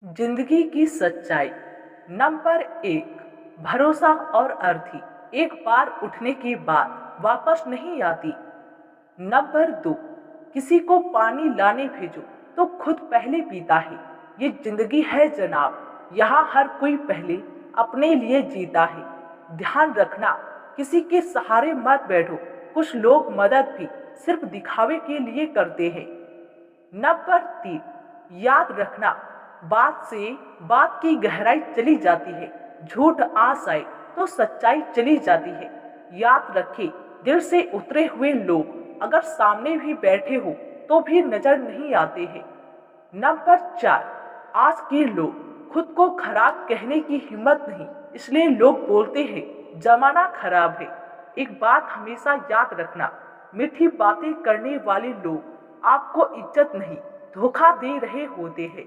जिंदगी की सच्चाई। नंबर एक, भरोसा और अर्थी एक बार उठने के बाद वापस नहीं आती। नंबर दो, किसी को पानी लाने भेजो तो खुद पहले पीता है। ये जिंदगी है जनाब, यहाँ हर कोई पहले अपने लिए जीता है। ध्यान रखना, किसी के सहारे मत बैठो, कुछ लोग मदद भी सिर्फ दिखावे के लिए करते हैं। नंबर तीन, याद रखना, बात से बात की गहराई चली जाती है। झूठ आस आए तो सच्चाई चली जाती है। याद रखे, दिल से उतरे हुए लोग अगर सामने भी बैठे हो तो भी नजर नहीं आते हैं। नंबर चार, आज के लोग खुद को खराब कहने की हिम्मत नहीं, इसलिए लोग बोलते हैं जमाना खराब है। एक बात हमेशा याद रखना, मीठी बातें करने वाले लोग आपको इज्जत नहीं, धोखा दे रहे होते हैं।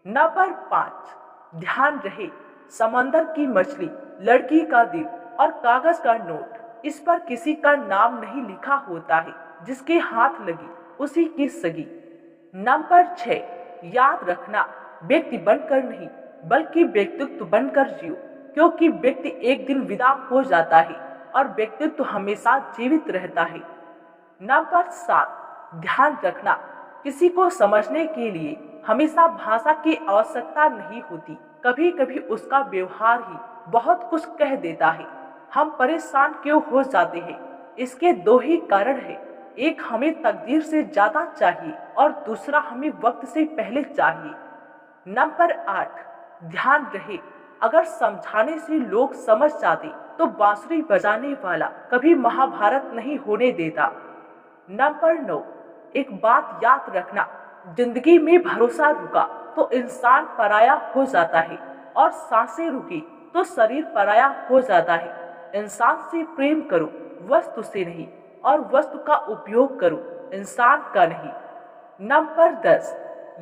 नंबर पाँच, ध्यान रहे, समंदर की मछली, लड़की का दिल और कागज का नोट, इस पर किसी का नाम नहीं लिखा होता है। जिसके हाथ लगी उसी की सगी। नंबर छह, याद रखना, व्यक्ति बनकर नहीं बल्कि व्यक्तित्व बनकर जियो, क्योंकि व्यक्ति एक दिन विदा हो जाता है और व्यक्तित्व हमेशा जीवित रहता है। नंबर सात, ध्यान रखना, किसी को समझने के लिए हमेशा भाषा की आवश्यकता नहीं होती, कभी कभी उसका व्यवहार ही बहुत कुछ कह देता है। हम परेशान क्यों हो जाते हैं? इसके दो ही कारण है, एक हमें तकदीर से ज्यादा चाहिए और दूसरा हमें वक्त से पहले चाहिए। नंबर आठ, ध्यान रहे, अगर समझाने से लोग समझ जाते तो बांसुरी बजाने वाला कभी महाभारत नहीं होने देता। नंबर नौ, एक बात याद रखना, जिंदगी में भरोसा रुका तो इंसान पराया हो जाता है और सांसें रुकी तो शरीर पराया हो जाता है। इंसान से प्रेम करो, वस्तु से नहीं, और वस्तु का उपयोग करो, इंसान का नहीं। नंबर 10,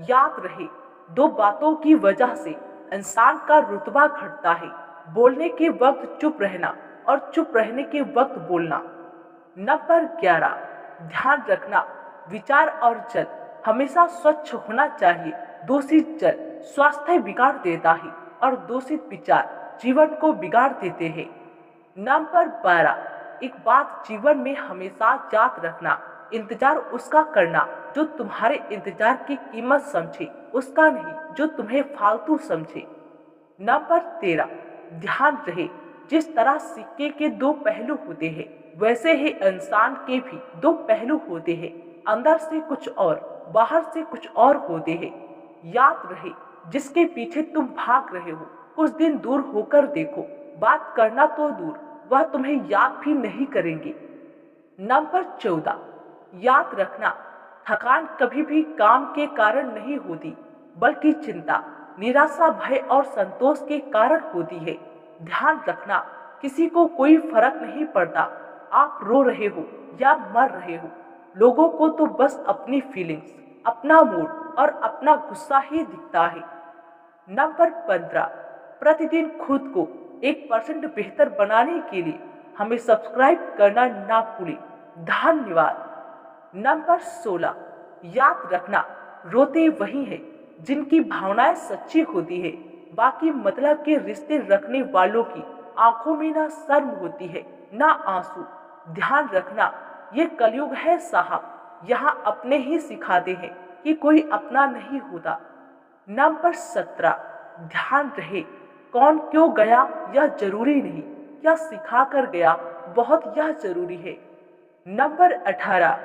याद रहे, दो बातों की वजह से इंसान का रुतबा घटता है, बोलने के वक्त चुप रहना और चुप रहने के वक्त बोलना। नंबर 11, ध्यान रखना, विचार और जल हमेशा स्वच्छ होना चाहिए। दूषित जल स्वास्थ्य बिगाड़ देता है और दूषित विचार जीवन को बिगाड़ देते हैं। नंबर 12, एक बात जीवन में हमेशा याद रखना, इंतजार उसका करना जो तुम्हारे इंतजार की कीमत समझे, उसका नहीं जो तुम्हें फालतू समझे। नंबर 13, ध्यान रहे, जिस तरह सिक्के के दो पहलू होते हैं वैसे ही इंसान के भी दो पहलू होते हैं, अंदर से कुछ और बाहर से कुछ और होते हैं। याद रहे, जिसके पीछे तुम भाग रहे हो कुछ दिन दूर होकर देखो, बात करना तो दूर, वह तुम्हें याद भी नहीं करेंगे। नंबर 14, याद रखना, थकान कभी भी काम के कारण नहीं होती बल्कि चिंता, निराशा, भय और संतोष के कारण होती है। ध्यान रखना, किसी को कोई फर्क नहीं पड़ता आप रो रहे हो या मर रहे हो, लोगों को तो बस अपनी फीलिंग्स, अपना मूड और अपना गुस्सा ही दिखता है। नंबर 15, प्रतिदिन खुद को 1% बेहतर बनाने के लिए हमें सब्सक्राइब करना ना भूलें। धन्यवाद। नंबर 16, याद रखना, रोते वही हैं जिनकी भावनाएं सच्ची होती है, बाकी मतलब के रिश्ते रखने वालों की आंखों में ना शर्म होती है ना आंसू। ध्यान रखना, ये कलयुग है साहब, यहाँ अपने ही सिखाते हैं कि कोई अपना नहीं होता। नंबर 17, ध्यान रहे, कौन क्यों गया यह जरूरी नहीं, क्या सिखा कर गया बहुत यह जरूरी है। नंबर 18,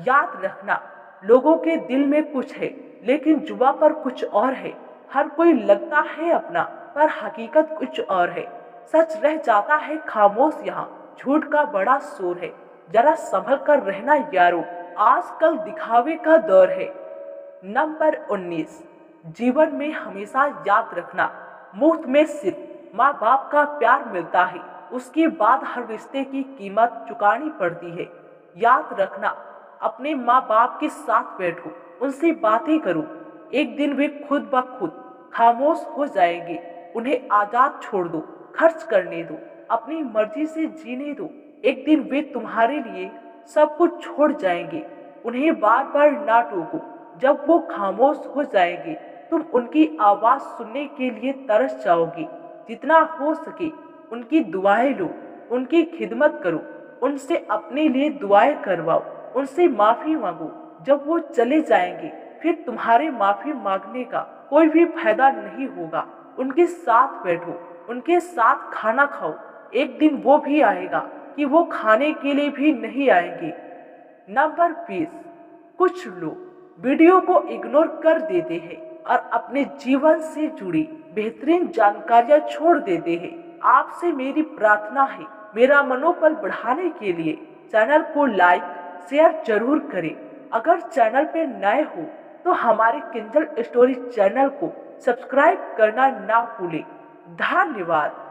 याद रखना, लोगों के दिल में कुछ है लेकिन जुबां पर कुछ और है। हर कोई लगता है अपना पर हकीकत कुछ और है। सच रह जाता है खामोश यहाँ, झूठ का बड़ा शोर है। जरा संभल कर रहना यारो, आजकल दिखावे का दौर है। नंबर 19, जीवन में हमेशा याद रखना, मुफ्त में सिर्फ माँ बाप का प्यार मिलता है, उसके बाद हर रिश्ते की कीमत चुकानी पड़ती है। याद रखना, अपने माँ बाप के साथ बैठो, उनसे बातें करो, एक दिन वे खुद ब खुद खामोश हो जाएंगे। उन्हें आजाद छोड़ दो, खर्च करने दो, अपनी मर्जी से जीने दो, एक दिन वे तुम्हारे लिए सब कुछ छोड़ जाएंगे। उन्हें बार बार ना टोको, जब वो खामोश हो जाएंगे तुम उनकी आवाज़ सुनने के लिए तरस जाओगे। जितना हो सके उनकी दुआएं लो, उनकी खिदमत करो, उनसे अपने लिए दुआएं करवाओ, उनसे माफ़ी मांगो। जब वो चले जाएंगे फिर तुम्हारे माफ़ी मांगने का कोई भी फायदा नहीं होगा। उनके साथ बैठो, उनके साथ खाना खाओ। एक दिन वो भी आएगा कि वो खाने के लिए भी नहीं आएंगे। नंबर 20, कुछ लोग वीडियो को इग्नोर कर देते हैं और अपने जीवन से जुड़ी बेहतरीन जानकारियां छोड़ देते हैं। आपसे मेरी प्रार्थना है, मेरा मनोबल बढ़ाने के लिए चैनल को लाइक शेयर जरूर करें। अगर चैनल पे नए हो तो हमारे किंजल स्टोरी चैनल को सब्सक्राइब करना ना भूलें। धन्यवाद।